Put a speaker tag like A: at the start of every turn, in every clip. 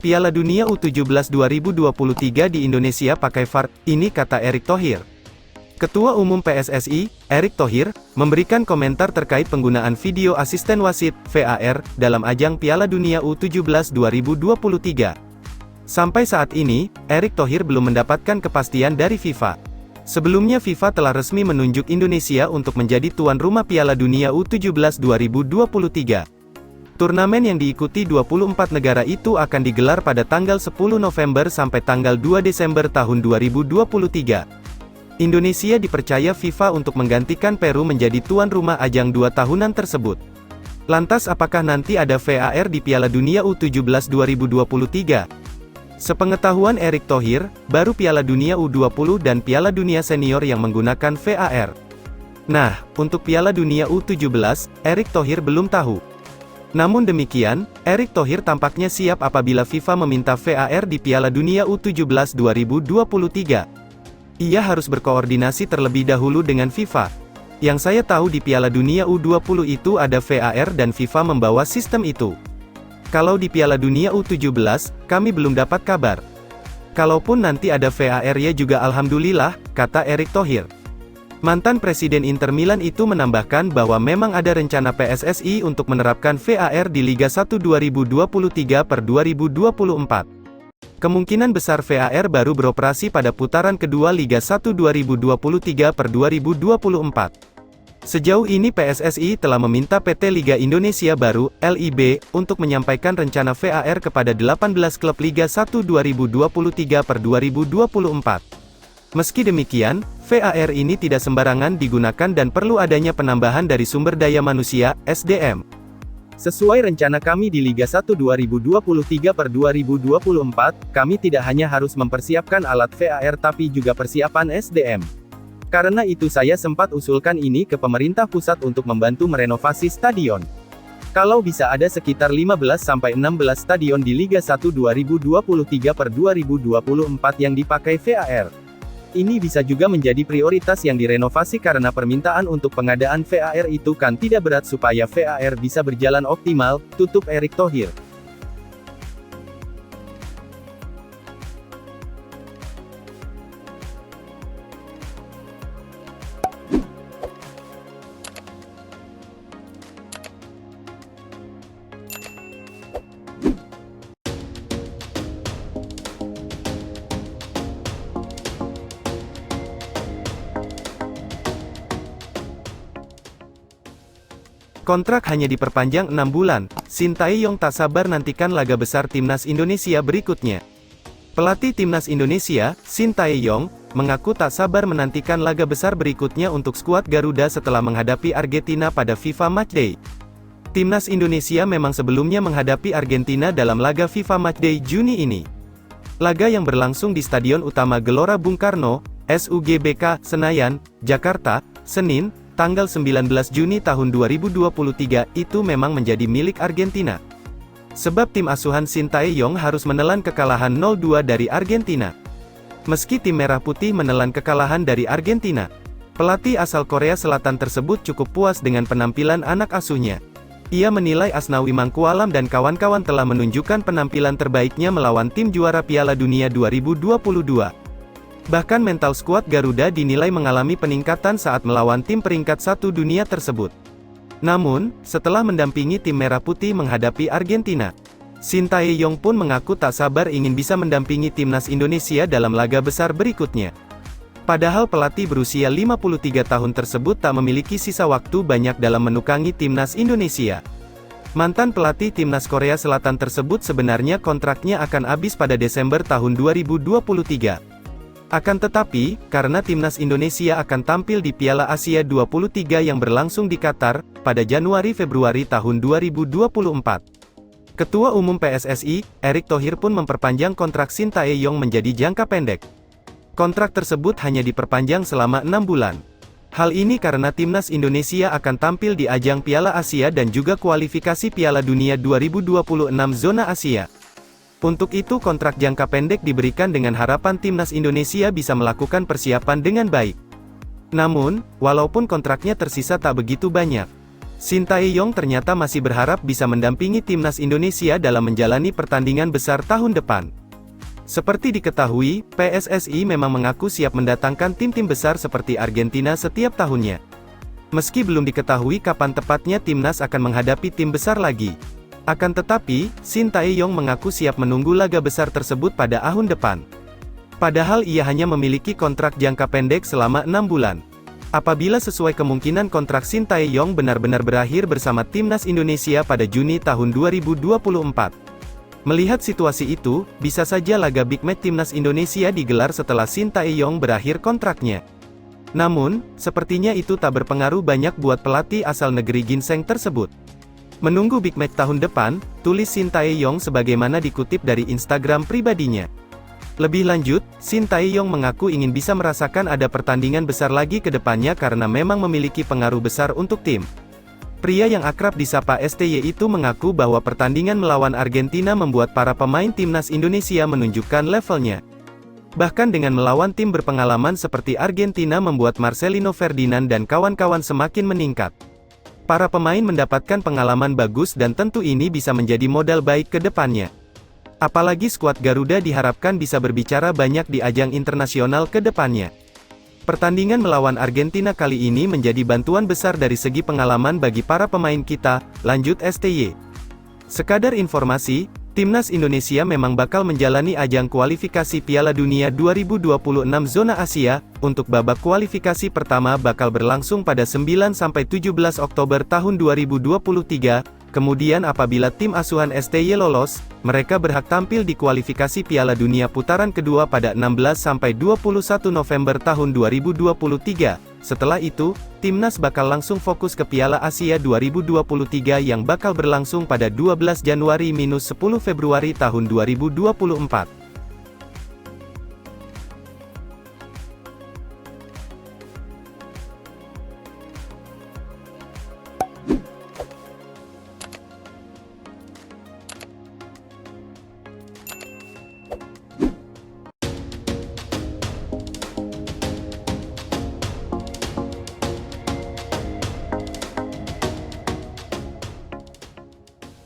A: Piala Dunia U17 2023 di Indonesia pakai VAR, ini kata Erick Thohir. Ketua Umum PSSI, Erick Thohir, memberikan komentar terkait penggunaan video asisten wasit, VAR, dalam ajang Piala Dunia U17 2023. Sampai saat ini, Erick Thohir belum mendapatkan kepastian dari FIFA. Sebelumnya FIFA telah resmi menunjuk Indonesia untuk menjadi tuan rumah Piala Dunia U17 2023. Turnamen yang diikuti 24 negara itu akan digelar pada tanggal 10 November sampai tanggal 2 Desember tahun 2023. Indonesia dipercaya FIFA untuk menggantikan Peru menjadi tuan rumah ajang 2 tahunan tersebut. Lantas apakah nanti ada VAR di Piala Dunia U17 2023? Sepengetahuan Erick Thohir, baru Piala Dunia U20 dan Piala Dunia Senior yang menggunakan VAR. Nah, untuk Piala Dunia U17, Erick Thohir belum tahu. Namun demikian, Erick Thohir tampaknya siap apabila FIFA meminta VAR di Piala Dunia U17 2023. Ia harus berkoordinasi terlebih dahulu dengan FIFA. Yang saya tahu di Piala Dunia U20 itu ada VAR dan FIFA membawa sistem itu. Kalau di Piala Dunia U17, kami belum dapat kabar. Kalaupun nanti ada VAR ya juga alhamdulillah, kata Erick Thohir. Mantan Presiden Inter Milan itu menambahkan bahwa memang ada rencana PSSI untuk menerapkan VAR di Liga 1 2023/2024. Kemungkinan besar VAR baru beroperasi pada putaran kedua Liga 1 2023/2024. Sejauh ini PSSI telah meminta PT Liga Indonesia Baru, LIB, untuk menyampaikan rencana VAR kepada 18 klub Liga 1 2023/2024. Meski demikian, VAR ini tidak sembarangan digunakan dan perlu adanya penambahan dari sumber daya manusia, SDM. Sesuai rencana kami di Liga 1 2023/2024, kami tidak hanya harus mempersiapkan alat VAR tapi juga persiapan SDM. Karena itu saya sempat usulkan ini ke pemerintah pusat untuk membantu merenovasi stadion. Kalau bisa ada sekitar 15-16 stadion di Liga 1 2023/2024 yang dipakai VAR. Ini bisa juga menjadi prioritas yang direnovasi karena permintaan untuk pengadaan VAR itu kan tidak berat supaya VAR bisa berjalan optimal, tutup Erick Thohir. Kontrak hanya diperpanjang 6 bulan, Sintayong tak sabar nantikan laga besar Timnas Indonesia berikutnya. Pelatih Timnas Indonesia, Sintayong, mengaku tak sabar menantikan laga besar berikutnya untuk skuad Garuda setelah menghadapi Argentina pada FIFA Matchday. Timnas Indonesia memang sebelumnya menghadapi Argentina dalam laga FIFA Matchday Juni ini. Laga yang berlangsung di Stadion Utama Gelora Bung Karno, SUGBK, Senayan, Jakarta, Senin, tanggal 19 Juni tahun 2023, itu memang menjadi milik Argentina. Sebab tim asuhan Sintayong harus menelan kekalahan 0-2 dari Argentina. Meski tim Merah Putih menelan kekalahan dari Argentina, pelatih asal Korea Selatan tersebut cukup puas dengan penampilan anak asuhnya. Ia menilai Asnawi Mangkualam dan kawan-kawan telah menunjukkan penampilan terbaiknya melawan tim juara Piala Dunia 2022. Bahkan mental skuad Garuda dinilai mengalami peningkatan saat melawan tim peringkat 1 dunia tersebut. Namun, setelah mendampingi tim Merah Putih menghadapi Argentina, Sintayong pun mengaku tak sabar ingin bisa mendampingi Timnas Indonesia dalam laga besar berikutnya. Padahal pelatih berusia 53 tahun tersebut tak memiliki sisa waktu banyak dalam menukangi Timnas Indonesia. Mantan pelatih Timnas Korea Selatan tersebut sebenarnya kontraknya akan habis pada Desember tahun 2023. Akan tetapi, karena Timnas Indonesia akan tampil di Piala Asia 23 yang berlangsung di Qatar, pada Januari-Februari tahun 2024. Ketua Umum PSSI, Erick Thohir pun memperpanjang kontrak Sintayong menjadi jangka pendek. Kontrak tersebut hanya diperpanjang selama 6 bulan. Hal ini karena Timnas Indonesia akan tampil di ajang Piala Asia dan juga kualifikasi Piala Dunia 2026 zona Asia. Untuk itu kontrak jangka pendek diberikan dengan harapan Timnas Indonesia bisa melakukan persiapan dengan baik. Namun, walaupun kontraknya tersisa tak begitu banyak, Sintayong ternyata masih berharap bisa mendampingi timnas Indonesia dalam menjalani pertandingan besar tahun depan. Seperti diketahui, PSSI memang mengaku siap mendatangkan tim-tim besar seperti Argentina setiap tahunnya. Meski belum diketahui kapan tepatnya timnas akan menghadapi tim besar lagi. Akan tetapi, Sintayong mengaku siap menunggu laga besar tersebut pada tahun depan. Padahal ia hanya memiliki kontrak jangka pendek selama 6 bulan. Apabila sesuai kemungkinan kontrak Sintayong benar-benar berakhir bersama timnas Indonesia pada Juni tahun 2024. Melihat situasi itu, bisa saja laga Big Match timnas Indonesia digelar setelah Sintayong berakhir kontraknya. Namun, sepertinya itu tak berpengaruh banyak buat pelatih asal negeri ginseng tersebut. Menunggu Big Match tahun depan, tulis Sintayong sebagaimana dikutip dari Instagram pribadinya. Lebih lanjut, Sintayong mengaku ingin bisa merasakan ada pertandingan besar lagi ke depannya karena memang memiliki pengaruh besar untuk tim. Pria yang akrab disapa STY itu mengaku bahwa pertandingan melawan Argentina membuat para pemain timnas Indonesia menunjukkan levelnya. Bahkan dengan melawan tim berpengalaman seperti Argentina membuat Marcelino Ferdinand dan kawan-kawan semakin meningkat. Para pemain mendapatkan pengalaman bagus dan tentu ini bisa menjadi modal baik ke depannya. Apalagi skuad Garuda diharapkan bisa berbicara banyak di ajang internasional ke depannya. Pertandingan melawan Argentina kali ini menjadi bantuan besar dari segi pengalaman bagi para pemain kita, lanjut STY. Sekadar informasi, timnas Indonesia memang bakal menjalani ajang kualifikasi Piala Dunia 2026 zona Asia, untuk babak kualifikasi pertama bakal berlangsung pada 9-17 Oktober tahun 2023, kemudian apabila tim asuhan STY lolos, mereka berhak tampil di kualifikasi Piala Dunia putaran kedua pada 16-21 November tahun 2023. Setelah itu, timnas bakal langsung fokus ke Piala Asia 2023 yang bakal berlangsung pada 12 Januari-10 Februari tahun 2024.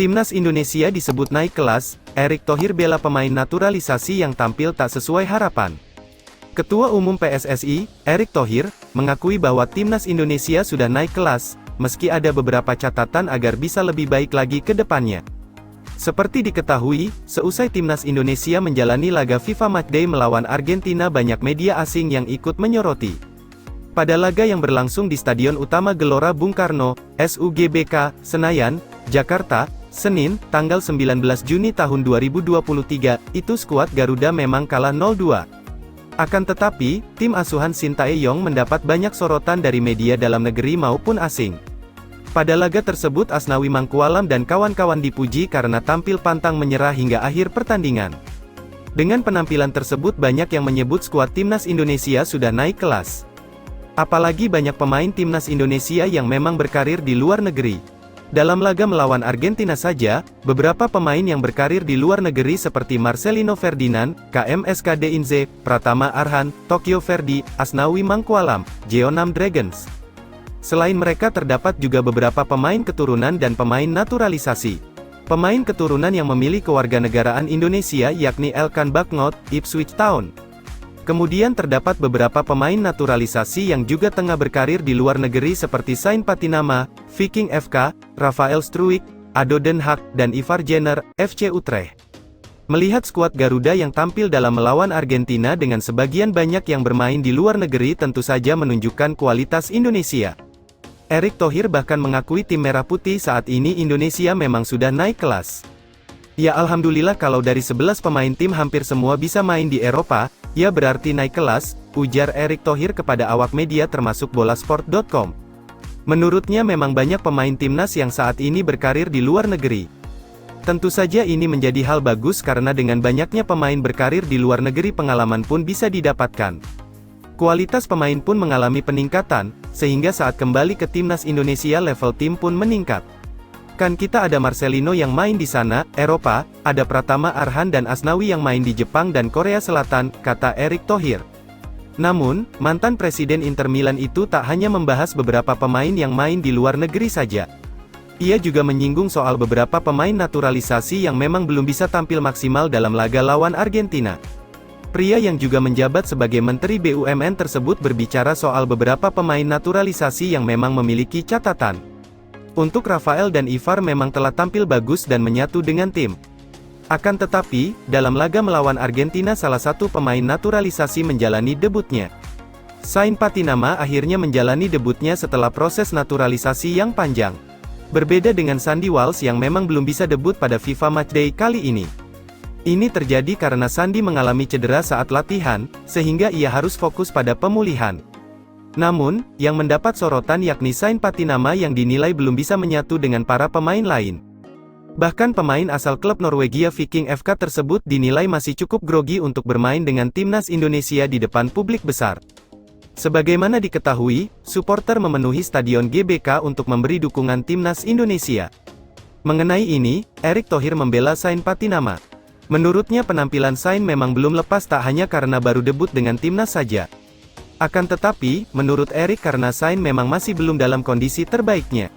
A: Timnas Indonesia disebut naik kelas, Erick Thohir bela pemain naturalisasi yang tampil tak sesuai harapan. Ketua Umum PSSI, Erick Thohir, mengakui bahwa Timnas Indonesia sudah naik kelas, meski ada beberapa catatan agar bisa lebih baik lagi ke depannya. Seperti diketahui, seusai Timnas Indonesia menjalani laga FIFA Matchday melawan Argentina, banyak media asing yang ikut menyoroti. Pada laga yang berlangsung di Stadion Utama Gelora Bung Karno, SUGBK, Senayan, Jakarta, Senin, tanggal 19 Juni tahun 2023, itu skuad Garuda memang kalah 0-2. Akan tetapi, tim asuhan Sintayong mendapat banyak sorotan dari media dalam negeri maupun asing. Pada laga tersebut Asnawi Mangkualam dan kawan-kawan dipuji karena tampil pantang menyerah hingga akhir pertandingan. Dengan penampilan tersebut banyak yang menyebut skuad timnas Indonesia sudah naik kelas. Apalagi banyak pemain timnas Indonesia yang memang berkarir di luar negeri. Dalam laga melawan Argentina saja, beberapa pemain yang berkarir di luar negeri seperti Marcelino Ferdinand, KMSKD Inze, Pratama Arhan, Tokyo Verdy, Asnawi Mangkualam, Jeonnam Dragons. Selain mereka terdapat juga beberapa pemain keturunan dan pemain naturalisasi. Pemain keturunan yang memiliki kewarganegaraan Indonesia yakni Elkan Bagnot, Ipswich Town. Kemudian terdapat beberapa pemain naturalisasi yang juga tengah berkarir di luar negeri seperti Sain Patinama, Viking FK, Rafael Struijk, Ado Den Haag, dan Ivar Jenner, FC Utrecht. Melihat skuad Garuda yang tampil dalam melawan Argentina dengan sebagian banyak yang bermain di luar negeri tentu saja menunjukkan kualitas Indonesia. Erick Thohir bahkan mengakui tim Merah Putih saat ini Indonesia memang sudah naik kelas. Ya alhamdulillah kalau dari 11 pemain tim hampir semua bisa main di Eropa, ya berarti naik kelas, ujar Erick Thohir kepada awak media termasuk bolasport.com. Menurutnya memang banyak pemain timnas yang saat ini berkarir di luar negeri. Tentu saja ini menjadi hal bagus karena dengan banyaknya pemain berkarir di luar negeri pengalaman pun bisa didapatkan. Kualitas pemain pun mengalami peningkatan, sehingga saat kembali ke timnas Indonesia level tim pun meningkat. Kan kita ada Marcelino yang main di sana, Eropa, ada Pratama Arhan dan Asnawi yang main di Jepang dan Korea Selatan, kata Erick Thohir. Namun, mantan presiden Inter Milan itu tak hanya membahas beberapa pemain yang main di luar negeri saja. Ia juga menyinggung soal beberapa pemain naturalisasi yang memang belum bisa tampil maksimal dalam laga lawan Argentina. Pria yang juga menjabat sebagai Menteri BUMN tersebut berbicara soal beberapa pemain naturalisasi yang memang memiliki catatan. Untuk Rafael dan Ivar memang telah tampil bagus dan menyatu dengan tim. Akan tetapi, dalam laga melawan Argentina salah satu pemain naturalisasi menjalani debutnya. Sain Patinama akhirnya menjalani debutnya setelah proses naturalisasi yang panjang. Berbeda dengan Sandy Walsh yang memang belum bisa debut pada FIFA Matchday kali ini. Ini terjadi karena Sandy mengalami cedera saat latihan, sehingga ia harus fokus pada pemulihan. Namun, yang mendapat sorotan yakni Sain Patinama yang dinilai belum bisa menyatu dengan para pemain lain. Bahkan pemain asal klub Norwegia Viking FK tersebut dinilai masih cukup grogi untuk bermain dengan timnas Indonesia di depan publik besar. Sebagaimana diketahui, supporter memenuhi Stadion GBK untuk memberi dukungan timnas Indonesia. Mengenai ini, Erick Thohir membela Sain Patinama. Menurutnya penampilan Sain memang belum lepas tak hanya karena baru debut dengan timnas saja. Akan tetapi, menurut Erick karena Sain memang masih belum dalam kondisi terbaiknya.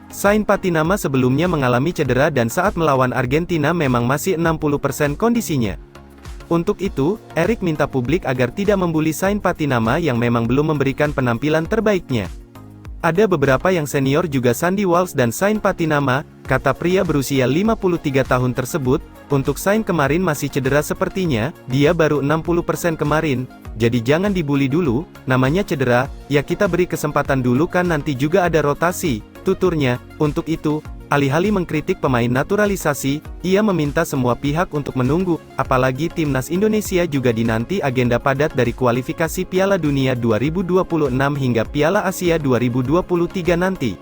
A: Sain Patinama sebelumnya mengalami cedera dan saat melawan Argentina memang masih 60% kondisinya. Untuk itu, Erick minta publik agar tidak membuli Sain Patinama yang memang belum memberikan penampilan terbaiknya. Ada beberapa yang senior juga Sandy Walsh dan Sain Patinama, kata pria berusia 53 tahun tersebut. Untuk Sain kemarin masih cedera sepertinya, dia baru 60% kemarin, jadi jangan dibully dulu, namanya cedera, ya kita beri kesempatan dulu kan nanti juga ada rotasi, tuturnya. Untuk itu, alih-alih mengkritik pemain naturalisasi, ia meminta semua pihak untuk menunggu, apalagi timnas Indonesia juga dinanti agenda padat dari kualifikasi Piala Dunia 2026 hingga Piala Asia 2023 nanti.